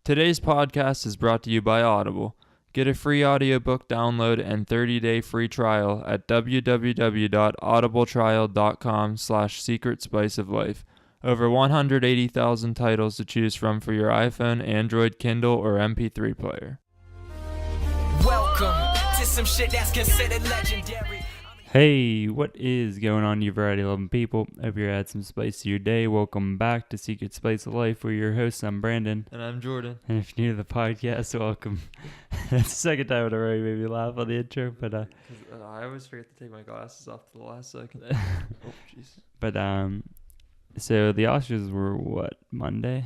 Today's podcast is brought to you by Audible. Get a free audiobook download and 30-day free trial at www.audibletrial.com/secretspiceoflife. Over 180,000 titles to choose from for your iPhone, Android, Kindle, or MP3 player. Welcome to some shit that's considered legendary. Hey, what is going on, you variety loving people? Hope you're add some spice to your day. Welcome back to Secret Spice of Life. We're your hosts. I'm Brandon. And I'm Jordan. And if you're new to the podcast, welcome. That's the second time in a row you made me laugh on the intro, but I always forget to take my glasses off to the last second. Oh, jeez. But so the Oscars were what, Monday?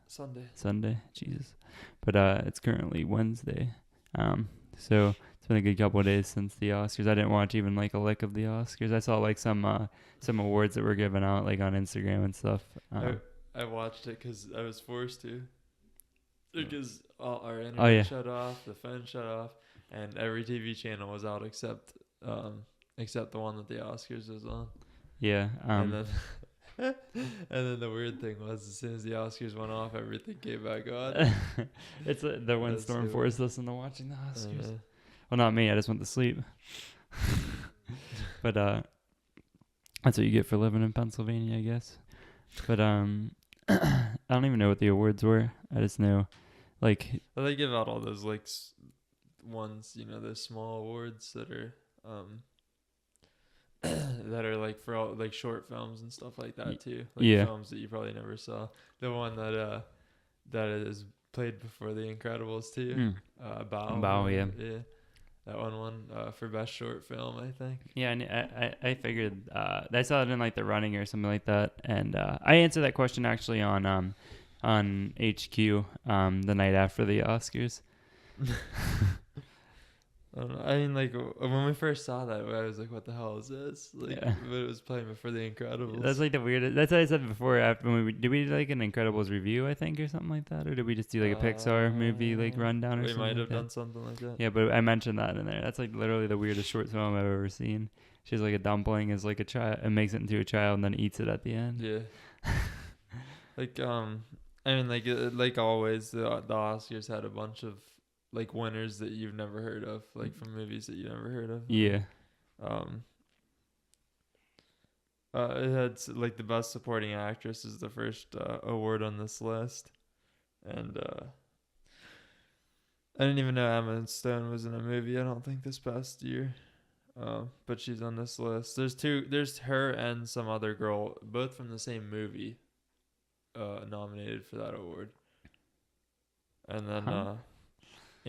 Sunday. Jesus. But it's currently Wednesday. So it's been a good couple of days since the Oscars. I didn't watch even like a lick of the Oscars. I saw like some awards that were given out like on Instagram and stuff. I watched it because I was forced to. Because our internet shut off, the phone shut off, and every TV channel was out except the one that the Oscars was on. Yeah. And then the weird thing was, as soon as the Oscars went off, everything came back on. It's the windstorm forced us into watching the Oscars. Well, not me. I just went to sleep. But that's what you get for living in Pennsylvania, I guess. But I don't even know what the awards were. I just know, like, well, they give out all those like ones, those small awards that are that are like for all like short films and stuff like that too. Like films that you probably never saw. The one that is played before The Incredibles too. Bao, yeah. That one won for best short film, I think. Yeah, and I figured I saw it in like the running or something like that, and I answered that question actually on HQ the night after the Oscars. I don't know. I mean, like when we first saw that, I was like, "What the hell is this?" Like, but it was playing before The Incredibles. That's like the weirdest. That's what I said before. After when we do like an Incredibles review, I think, or something like that, or did we just do like a Pixar movie like rundown or something? We might have done something like that. Yeah, but I mentioned that in there. That's like literally the weirdest short film I've ever seen. She's like a dumpling, is like a child, and makes it into a child, and then eats it at the end. Yeah. Like I mean, like always, the Oscars had a bunch of like winners that you've never heard of, like from movies that you never heard of. Yeah. It had like the best supporting actress is the first award on this list, and I didn't even know Emma Stone was in a movie. I don't think this past year, but she's on this list. There's her and some other girl, both from the same movie, nominated for that award, and then.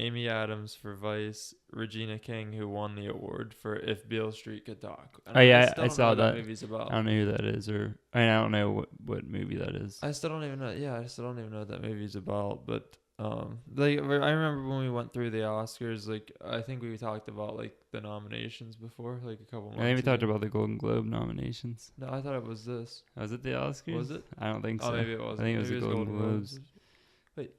Amy Adams for Vice, Regina King, who won the award for If Beale Street Could Talk. I saw that. Movie's about. I don't know who that is, I don't know what movie that is. I still don't even know. Yeah, I still don't even know what that movie's about. But like I remember when we went through the Oscars, like I think we talked about like the nominations before, like a couple months. I think we talked about the Golden Globe nominations. No, I thought it was this. Was it the Oscars? Was it? I don't think so. Oh, maybe it was. I think it was the Golden Globes. Wait.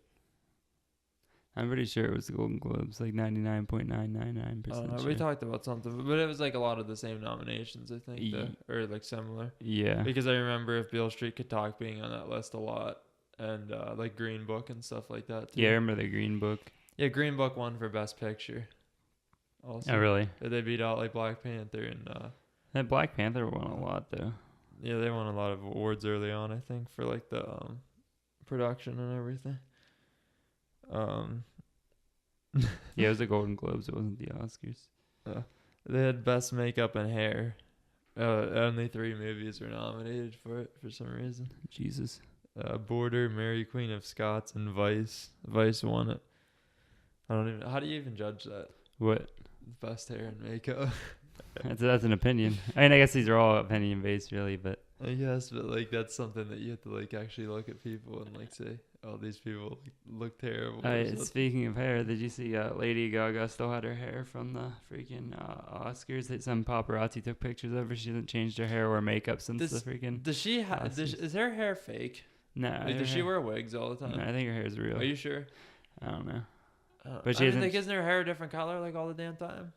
I'm pretty sure it was the Golden Globes, like 99.999%. We talked about something, but it was like a lot of the same nominations, I think, or like similar. Yeah. Because I remember If Beale Street Could Talk being on that list a lot, and like Green Book and stuff like that too. Yeah, I remember the Green Book. Yeah, Green Book won for Best Picture. Also. Oh, really? They beat out like Black Panther and. That Black Panther won a lot though. Yeah, they won a lot of awards early on, I think, for like the production and everything. Yeah, it was the Golden Globes. It wasn't the Oscars. They had Best Makeup and Hair. Only 3 movies were nominated for it for some reason. Jesus. Border, Mary Queen of Scots, and Vice. Vice won it. I don't even. How do you even judge that? What? Best hair and makeup. That's an opinion. I mean, I guess these are all opinion based, really, but. I guess, but like that's something that you have to like actually look at people and like say, "Oh, these people look terrible." Speaking of hair, did you see Lady Gaga still had her hair from the freaking Oscars? That some paparazzi took pictures of her. She hasn't changed her hair or makeup since the freaking. Does she is her hair fake? No. Like, does she wear wigs all the time? No, I think her hair is real. Are you sure? I don't know. But she isn't. Like, isn't her hair a different color like all the damn time?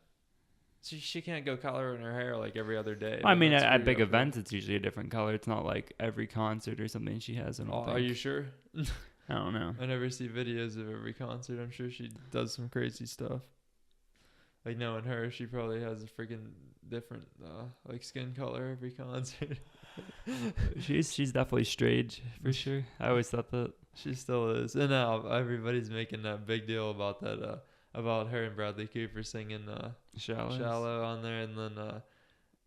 She can't go color in her hair like every other day. I mean, at big events, it's usually a different color. It's not like every concert or something she has. Are you sure? I don't know. I never see videos of every concert. I'm sure she does some crazy stuff. Like knowing her, she probably has a freaking different like skin color every concert. She's definitely strange for sure. I always thought that. She still is, and now everybody's making that big deal about that about her and Bradley Cooper singing "Shallow" on there, and then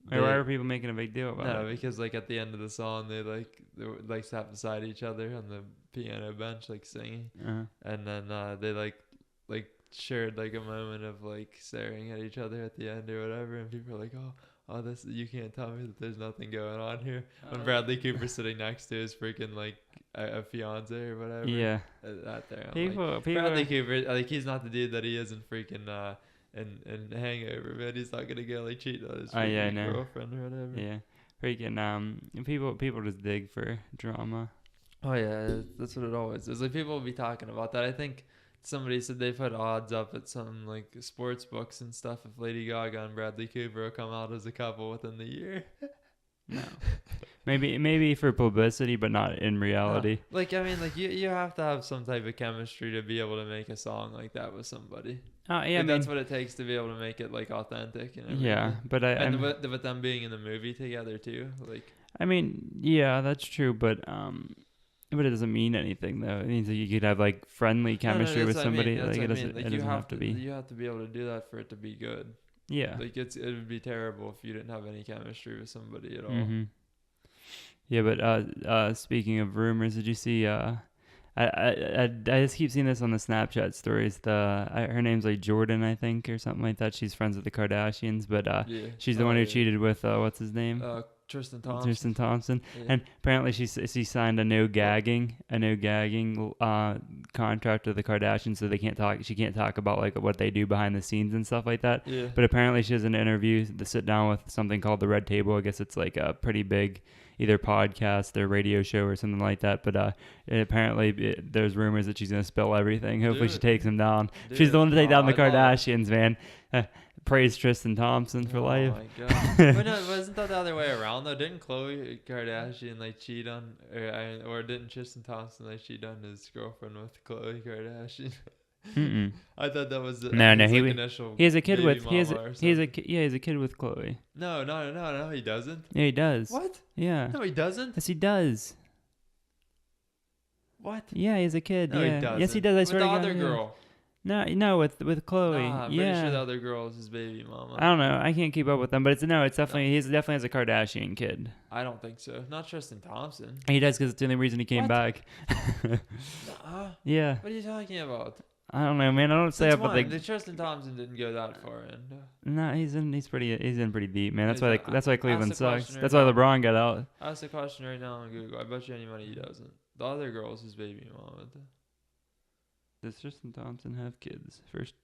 Why are people making a big deal about no, it? because like at the end of the song they like sat beside each other on the piano bench like singing, and then they like shared like a moment of like staring at each other at the end or whatever, and people are like, oh, this, you can't tell me that there's nothing going on here. When Bradley Cooper's sitting next to his freaking like a fiance or whatever. Yeah. Out there. People Bradley Cooper, like he's not the dude that he is in freaking in Hangover, man. He's not gonna go like cheat on his girlfriend or whatever. Yeah. Freaking people just dig for drama. Oh yeah, that's what it always is. Like people will be talking about that. I think somebody said they put odds up at some like sports books and stuff if Lady Gaga and Bradley Cooper will come out as a couple within the year. No. Maybe for publicity, but not in reality. Like I mean, like you have to have some type of chemistry to be able to make a song like that with somebody. Yeah, Like, that's what it takes to be able to make it like authentic and everything. Yeah, but but them being in the movie together too, like. I mean, yeah, that's true, but it doesn't mean anything though. It means that you could have like friendly chemistry with somebody. Like it doesn't have to be. You have to be able to do that for it to be good. Yeah. Like it would be terrible if you didn't have any chemistry with somebody at all. Mm-hmm. Yeah, but speaking of rumors, did you see? I just keep seeing this on the Snapchat stories. Her name's like Jordan, I think, or something like that. She's friends with the Kardashians, but she's the one who cheated with what's his name? Tristan Thompson. Yeah. And apparently she signed a no gagging contract with the Kardashians, so they can't talk. She can't talk about like what they do behind the scenes and stuff like that. Yeah. But apparently she has an interview to sit down with something called the Red Table. I guess it's like a pretty big either podcast or radio show or something like that. But there's rumors that she's gonna spill everything. Hopefully she takes him down. She's the one to take down the Kardashians, man. Praise Tristan Thompson for life. Oh my god! But no, wasn't that the other way around though? Didn't Khloe Kardashian like cheat on, or didn't Tristan Thompson like cheat on his girlfriend with Khloe Kardashian? Mm-mm. I thought that was he has a kid with he has a kid with Khloe. No, he doesn't. Yeah, he does. What? Yeah. No, he doesn't. Yes, he does. What? Yeah, he has a kid. No, yeah. he doesn't. Yes, he does. I swear to God. With the other girl. No, with Khloe. Nah, I'm pretty sure the other girl is his baby mama. I don't know. I can't keep up with them, but it's definitely he definitely has a Kardashian kid. I don't think so. Not Tristan Thompson. He does because it's the only reason he came back. Yeah. What are you talking about? I don't know, man. I don't say it, but like Tristan Thompson didn't go that far in. No, he's in pretty deep, man. That's why Cleveland sucks. Right That's why now. LeBron got out. Ask the question right now on Google. I bet you any money he doesn't. The other girl is his baby mama. Does Tristan Thompson have kids? First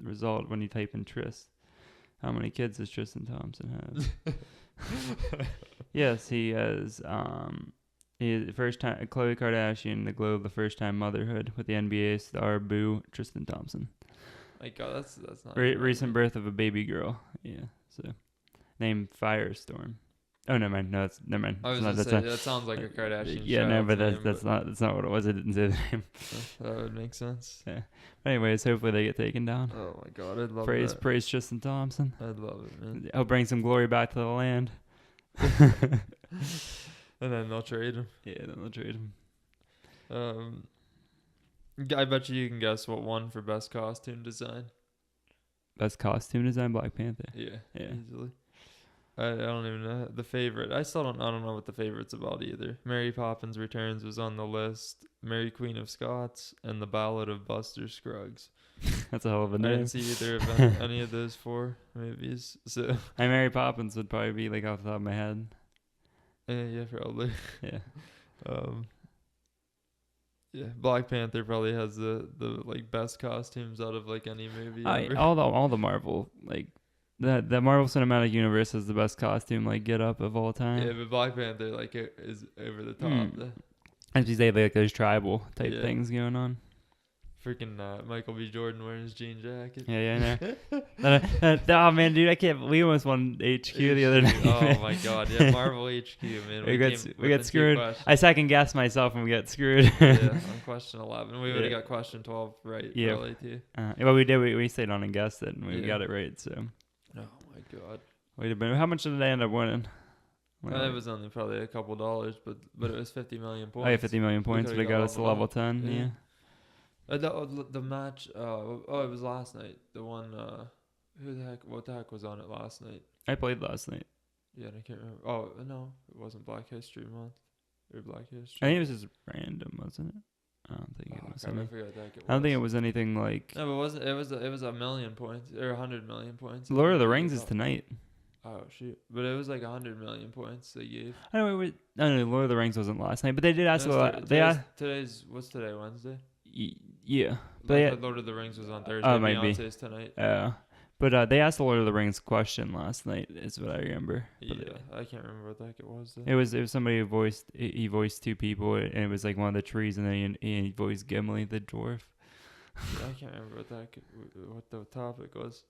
result when you type in Tris. How many kids does Tristan Thompson have? Yes, he has. He is first time Khloe Kardashian, the glow of the first time motherhood with the NBA star Boo Tristan Thompson. My God, that's not recent birth of a baby girl. Yeah, so named Firestorm. Oh, never mind. No, never mind. I was gonna say that sounds like a Kardashian. Yeah, no, but that's not what it was. I didn't say the name. That would make sense. Yeah. But anyways, hopefully they get taken down. Oh my God, I'd love praise that. Praise Tristan Thompson. I'd love it, man. He'll bring some glory back to the land. And then they'll trade him. Yeah, then they'll trade him. I bet you can guess what won for best costume design. Best costume design, Black Panther. Yeah, Yeah. easily. I don't even know the favorite. I don't know what the favorite's about either. Mary Poppins Returns was on the list. Mary Queen of Scots and The Ballad of Buster Scruggs. That's a hell of a I name. didn't see either of any of those four movies. So Mary Poppins would probably be like off the top of my head. yeah, probably. Yeah. Yeah, Black Panther probably has the like best costumes out of like any movie ever. All the Marvel like the Marvel Cinematic Universe has the best costume like get up of all time. Yeah, but Black Panther like is over the top. As you say, like there's tribal type Yeah. things going on. Freaking Michael B. Jordan wearing his jean jacket. Yeah, I know. Oh man, dude, I can't. We almost won HQ the other night. Oh my god, yeah, Marvel HQ, man. we got within 2 screwed. questions. I second guessed myself and we got screwed. Yeah, on question 11, we would have Yeah. got question 12 right. Yeah. Probably too. Well, we did. We stayed on and guessed it, and we Yeah. got it right. So Oh my god. wait a minute. How much did I end up winning? It was only probably a couple dollars, but it was 50 million points. Oh, yeah, 50 million points, but coulda it got got us to level level up. 10. Yeah. Yeah. The match. It was last night. The one. What the heck was on it last night? I played last night. Yeah, and I can't remember. Oh no, it wasn't Black History Month or Black History. I think it was just random, wasn't it? I don't think it Oh, was. God, I Any, forgot what the heck it was. I don't think it was anything like. No, but it wasn't. It was a million points or 100 million points. Lord of the It was Rings is up- tonight. Oh shoot! But it was like 100 million points they gave. I don't know. No, Lord of the Rings wasn't last night, but they did ask a No, lot. They asked. today's what's today? Wednesday. Yeah. But But yeah. Lord of the Rings was on Thursday. Oh, it might be. Beyonce's tonight. But they asked the Lord of the Rings question last night. Is what I remember. But Yeah, I can't remember what the heck it was. Though. It was somebody who voiced. He voiced two people, and it was like one of the trees, and then he voiced Gimli the dwarf. Yeah, I can't remember what the topic was.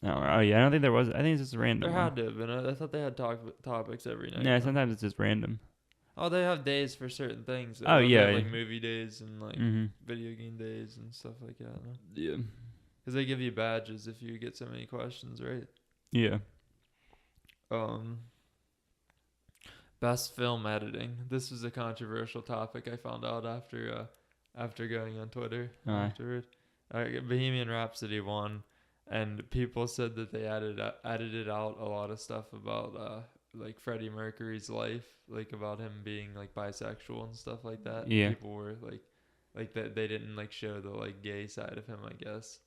Oh yeah, I don't think there was. I think it's just random. There had to have been. I thought they had topics every night. Yeah, though. sometimes it's just random. Oh, they have days for certain things. Oh, They yeah, have, like yeah. movie days and like Mm-hmm. video game days and stuff like that. No? Yeah. Because they give you badges if you get so many questions right. Yeah. Best film editing. This was a controversial topic. I found out after going on Twitter Aye. afterward. Bohemian Rhapsody won, and people said that they edited out a lot of stuff about like Freddie Mercury's life, like about him being like bisexual and stuff like that. Yeah. People were like that they didn't like show the like gay side of him, I guess.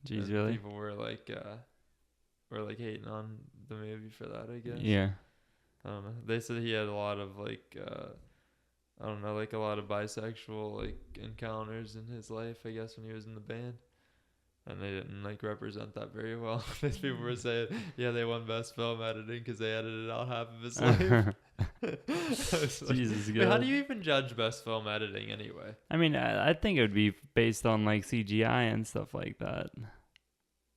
Geez, And really? People were like hating on the movie for that, I guess. Yeah. I don't know. They said he had a lot of like I don't know, like a lot of bisexual like encounters in his life, I guess, when he was in the band. And they didn't like represent that very well. These people were saying, yeah, they won best film editing because they edited out half of his life. I was like, Jesus wait, how God. do you even judge best film editing anyway? I mean, I think it would be based on like CGI and stuff like that.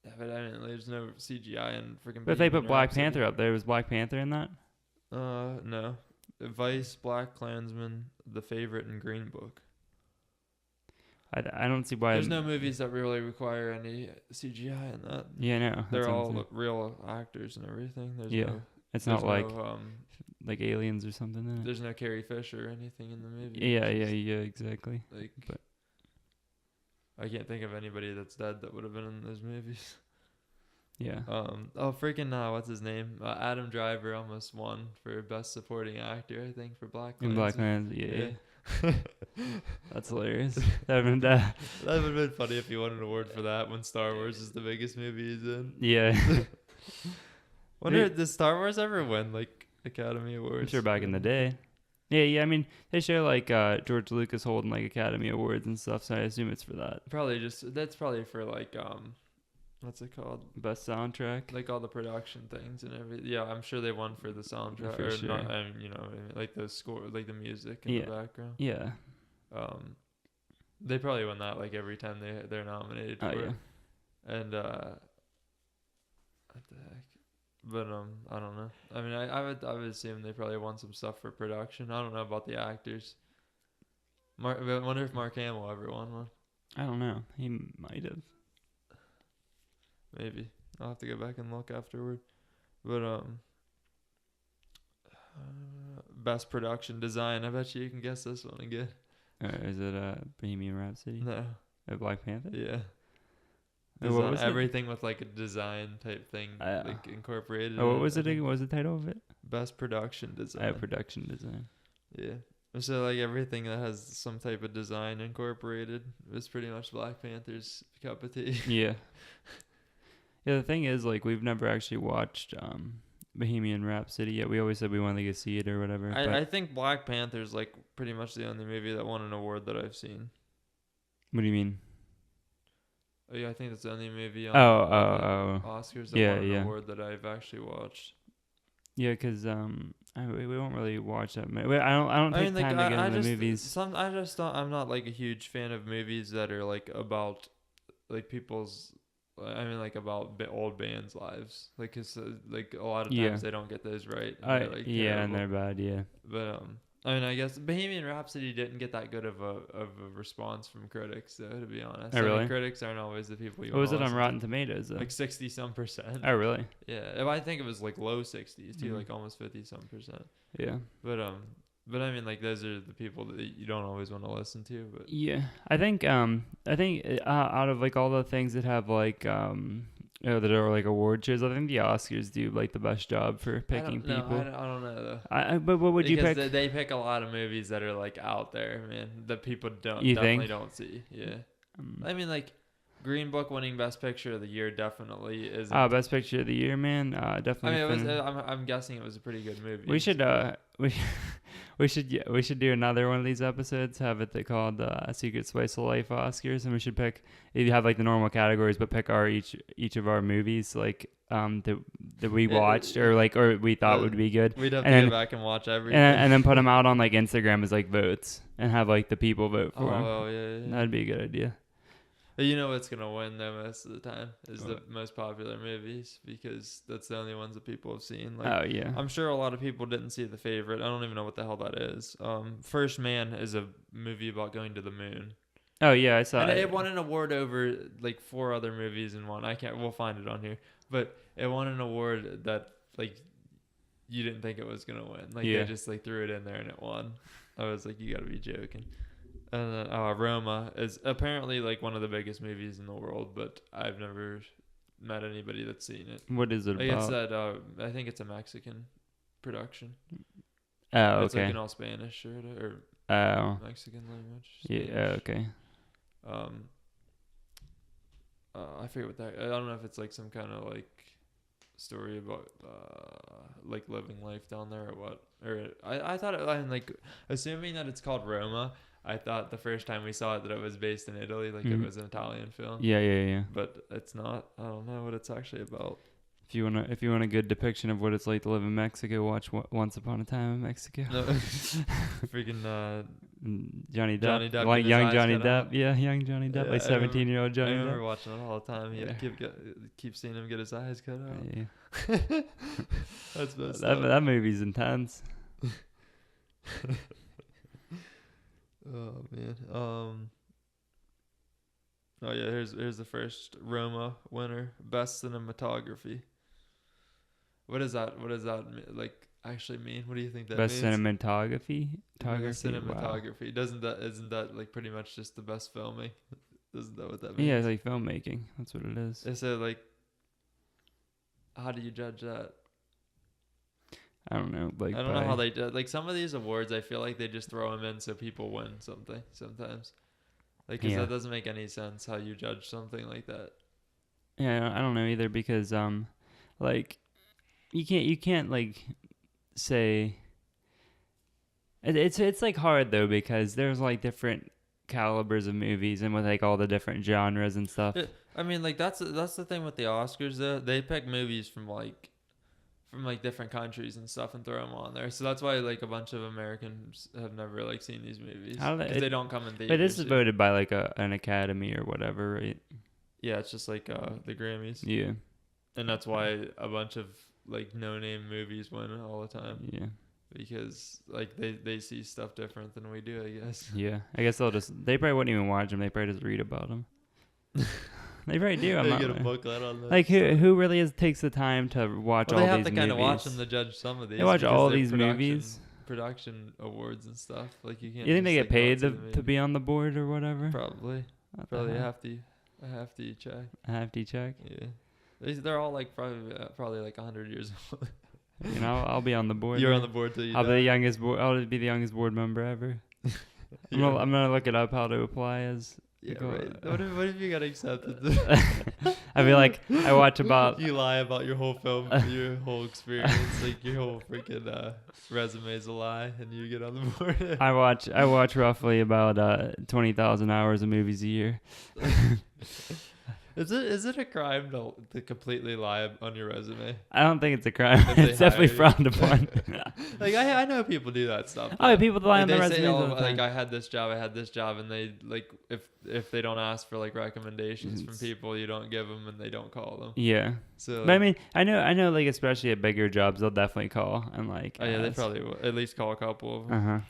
Yeah, but I mean, there's no CGI in freaking. But if they Bohemian put Black Rhapsody. Panther up there, was Black Panther in that? No. Vice, Black Klansman, The Favorite, and Green Book. I don't see why. There's no movies that really require any CGI in that. Yeah, no. They're that's what I'm all saying. real actors and everything. There's Yeah. no, It's there's not like no, like Aliens or something. In it. there's no Carrie Fisher or anything in the movie. Yeah, which yeah, is, exactly. Like, But- I can't think of anybody that's dead that would have been in those movies. Yeah. Freaking what's his name? Adam Driver almost won for best supporting actor, I think, for Black In Black Klansman. Panther, yeah. That's hilarious. That would That would have been funny if he won an award for that when Star Wars is the biggest movie he's in. yeah. Wonder, did Star Wars ever win like Academy Awards? I'm sure back in the day. Yeah. I mean, they show like George Lucas holding like Academy Awards and stuff, so I assume it's for that. That's probably for like what's it called? Best soundtrack. Like all the production things and everything. Yeah, I'm sure they won for the soundtrack For or sure. not, I mean, like the score, like the music in Yeah. the background. Yeah. They probably win that like every time they're nominated for Oh it. yeah. And what the heck? But I don't know. I mean, I would assume they probably won some stuff for production. I don't know about the actors. I wonder if Mark Hamill ever won one. I don't know. He might have. Maybe I'll have to go back and look afterward. But best production design. I bet you can guess this one again. Is it Bohemian Rhapsody? No. Black Panther? Yeah. What Design, was it? everything with like a design type thing like incorporated. Oh, in what was I it? think. What was the title of it? Best production design. Production design. Yeah. So like everything that has some type of design incorporated was pretty much Black Panther's cup of tea. Yeah. Yeah, the thing is, like, we've never actually watched Bohemian Rhapsody yet. We always said we wanted to go see it or whatever. I think Black Panther's like pretty much the only movie that won an award that I've seen. What do you mean? Oh, yeah, I think that's the only movie on Oh. the Oscars that Yeah, won an yeah. award that I've actually watched. Yeah, because I We won't really watch that many. I don't take time to get into movies. I just don't. I'm not like a huge fan of movies that are like about like people's. I mean, like about old bands' lives. Like, cause like a lot of times they don't get those right. And they're, like, and they're bad. Yeah. But I mean, I guess Bohemian Rhapsody didn't get that good of a response from critics, though. To be honest, Oh, really? Critics aren't always the people you. What was it on Rotten Tomatoes? Though? Like 60-some%. Oh, really? Yeah, I think it was like low 60s too, like almost 50-some%. Yeah. But I mean, like those are the people that you don't always want to listen to. But yeah, I think out of like all the things that have like that are like award shows, I think the Oscars do like the best job for picking people. I don't know though. But what would you pick? Because they pick a lot of movies that are like out there, man, that people You definitely think? don't see. Yeah, I mean, like Green Book winning Best Picture of the Year definitely is. Best Picture of the Year, man. Definitely. I mean, I'm guessing it was a pretty good movie. We should we should do another one of these episodes. Have it called Secret Spice of Life Oscars, and we should pick. You have like the normal categories, but pick each of our movies like that we watched or we thought would be good. We'd have to go back and watch everything, and then put them out on like Instagram as like votes, and have like the people vote for them. Oh yeah. That'd be a good idea. You know what's gonna win though most of the time is the most popular movies, because that's the only ones that people have seen. Like, oh yeah. I'm sure a lot of people didn't see The Favorite. I don't even know what the hell that is. First Man is a movie about going to the moon. Oh yeah, I saw and it. It won an award over like 4 other movies in one. We'll find it on here. But it won an award that like you didn't think it was gonna win. Like they just like threw it in there and it won. I was like, you gotta be joking. And then Roma is apparently like one of the biggest movies in the world, but I've never met anybody that's seen it. What is it like about? It's that I think it's a Mexican production. Oh, it's okay. like in all Spanish or Mexican language. Spanish. Yeah. Okay. I forget what that. I don't know if it's like some kind of like story about like living life down there or what. Or I thought I'm like assuming that it's called Roma. I thought the first time we saw it that it was based in Italy, like it was an Italian film. Yeah. But it's not. I don't know what it's actually about. If you want a good depiction of what it's like to live in Mexico, watch Once Upon a Time in Mexico. No. Freaking Johnny Depp. Johnny Depp, Like young Johnny Depp. out. Yeah, young Johnny Depp. Yeah, Like 17-year-old Johnny Depp. I remember watching it all the time. Yeah. Keep seeing him get his eyes cut out. Yeah. That's messed that movie's intense. Oh man. Oh yeah. Here's the first Roma winner, best cinematography. What does that like actually mean? What do you think that Best means? cinematography. Cinematography. Wow. Isn't that like pretty much just the best filming? Isn't that what that means? Yeah, it's like filmmaking. That's what it is. So like, how do you judge that? I don't know. Like I don't know how they do. Like some of these awards, I feel like they just throw them in so people win something sometimes. Like, cause that doesn't make any sense how you judge something like that. Yeah, I don't know either because like you can't like say it's like hard though because there's like different calibers of movies and with like all the different genres and stuff. I mean, like that's the thing with the Oscars though. They pick movies from different countries and stuff and throw them on there. So that's why like a bunch of Americans have never like seen these movies because they don't come in theaters. But this is voted by like an academy or whatever, right? Yeah, it's just like the Grammys. Yeah. And that's why a bunch of like no-name movies win all the time. Yeah. Because like they see stuff different than we do, I guess. Yeah. I guess they probably wouldn't even watch them. They probably just read about them. They probably do. They get a booklet on that. Like who really takes the time to watch all these movies? They have to kind of watch them to judge some of these. They watch all these movies. Production awards and stuff. Like you can't. You think they get paid to be on the board or whatever? Probably. Probably a hefty check. A hefty check. Yeah. They're all like probably like 100 years old. You know, I'll be on the board. You're on the board till you die. I'll be the youngest board member ever. I'm gonna look it up how to apply as. Yeah, right. What if you got accepted? I feel like I watch about. You lie about your whole film, your whole experience, like your whole freaking resume's a lie, and you get on the board. I watch roughly about 20,000 hours of movies a year. Is it a crime to completely lie on your resume? I don't think it's a crime. If they It's definitely hire you. frowned upon. Like I know people do that stuff. Oh, though. people lie on Like, their they say, resumes all oh, the time. like I had this job, and they like if they don't ask for like recommendations from It's- people, you don't give them, and they don't call them. Yeah. So, But I mean, I know, like especially at bigger jobs, they'll definitely call and like. oh yeah, they ask. probably will at least call a couple of them. Uh huh.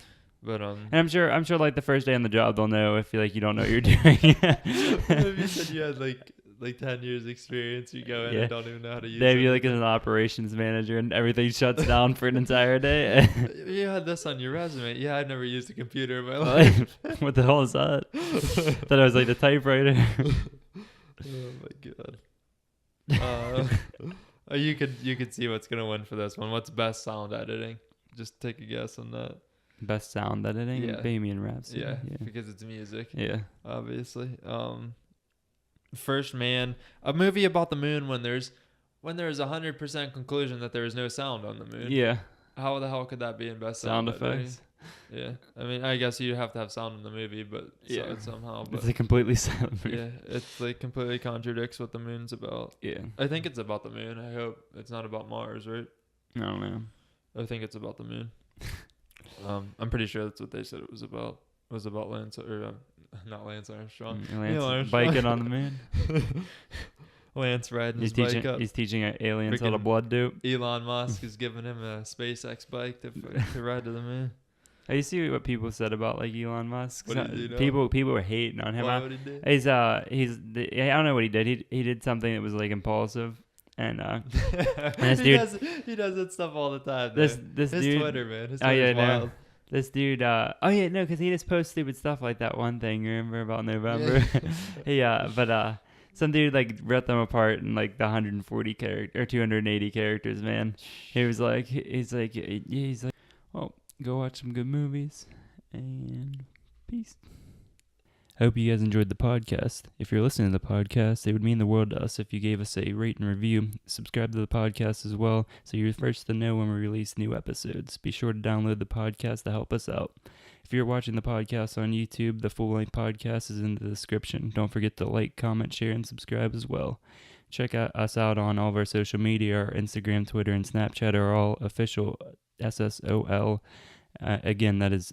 But And I'm sure, like the first day on the job, they'll know if like you don't know what you're doing. if you said you had like 10 years experience, you go in Yeah. and don't even know how to use Maybe it. like as an operations manager, and everything shuts down for an entire day. You had this on your resume. Yeah, I've never used a computer in my life. What the hell is that? Thought I was like the typewriter. Oh my god. You could see what's gonna win for this one. What's best sound editing? Just take a guess on that. Best sound editing, Yeah. Bohemian Rhapsody. Yeah, Yeah. because it's music, Yeah. obviously. First Man, a movie about the moon when there's 100% conclusion that there is no sound on the moon. Yeah. How the hell could that be in best Sound editing? effects. Yeah, I mean, I guess you have to have sound in the movie, but Yeah. somehow, but It's a completely silent movie. yeah, it's like completely contradicts what the moon's about. Yeah. I think it's about the moon. I hope it's not about Mars, right? I don't know. I think it's about the moon. I'm pretty sure that's what they said it was about. It was about Lance or not Lance Armstrong. Lance Armstrong. biking on the moon. Lance riding He's his bike teaching. up. He's teaching aliens how to Freaking- blood dope. Elon Musk is giving him a SpaceX bike to ride to the moon. Oh, you see what people said about like Elon Musk? What did he do now? People were hating on him. What would he do? He's I don't know what he did. He did something that was like impulsive, and this he dude- does that stuff all the time. this man. this His dude. Twitter, man. His Oh, yeah, Twitter's no. wild. This dude, because he just posts stupid stuff like that one thing, remember, about November? But some dude, like, ripped them apart in, like, the 140 character, or 280 characters, man. He's like, well, go watch some good movies, and peace. I hope you guys enjoyed the podcast. If you're listening to the podcast, it would mean the world to us if you gave us a rate and review. Subscribe to the podcast as well, so you're first to know when we release new episodes. Be sure to download the podcast to help us out. If you're watching the podcast on YouTube, the full-length podcast is in the description. Don't forget to like, comment, share, and subscribe as well. Check us out on all of our social media. Our Instagram, Twitter, and Snapchat are all official SSOL. Again, that is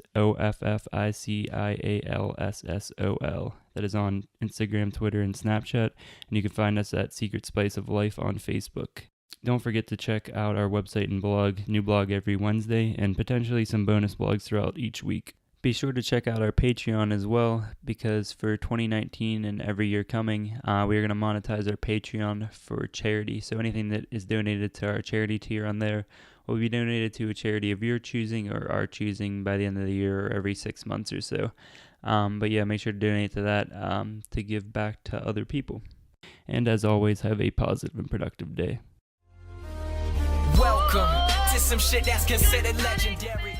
OFFICIALSSOL. That is on Instagram, Twitter, and Snapchat. And you can find us at Secret Spice of Life on Facebook. Don't forget to check out our website and blog. New blog every Wednesday, and potentially some bonus blogs throughout each week. Be sure to check out our Patreon as well, because for 2019 and every year coming, we are going to monetize our Patreon for charity. So anything that is donated to our charity tier on there will be donated to a charity of your choosing or our choosing by the end of the year or every 6 months or so. But yeah, make sure to donate to that to give back to other people. And as always, have a positive and productive day. Welcome to some shit that's considered legendary.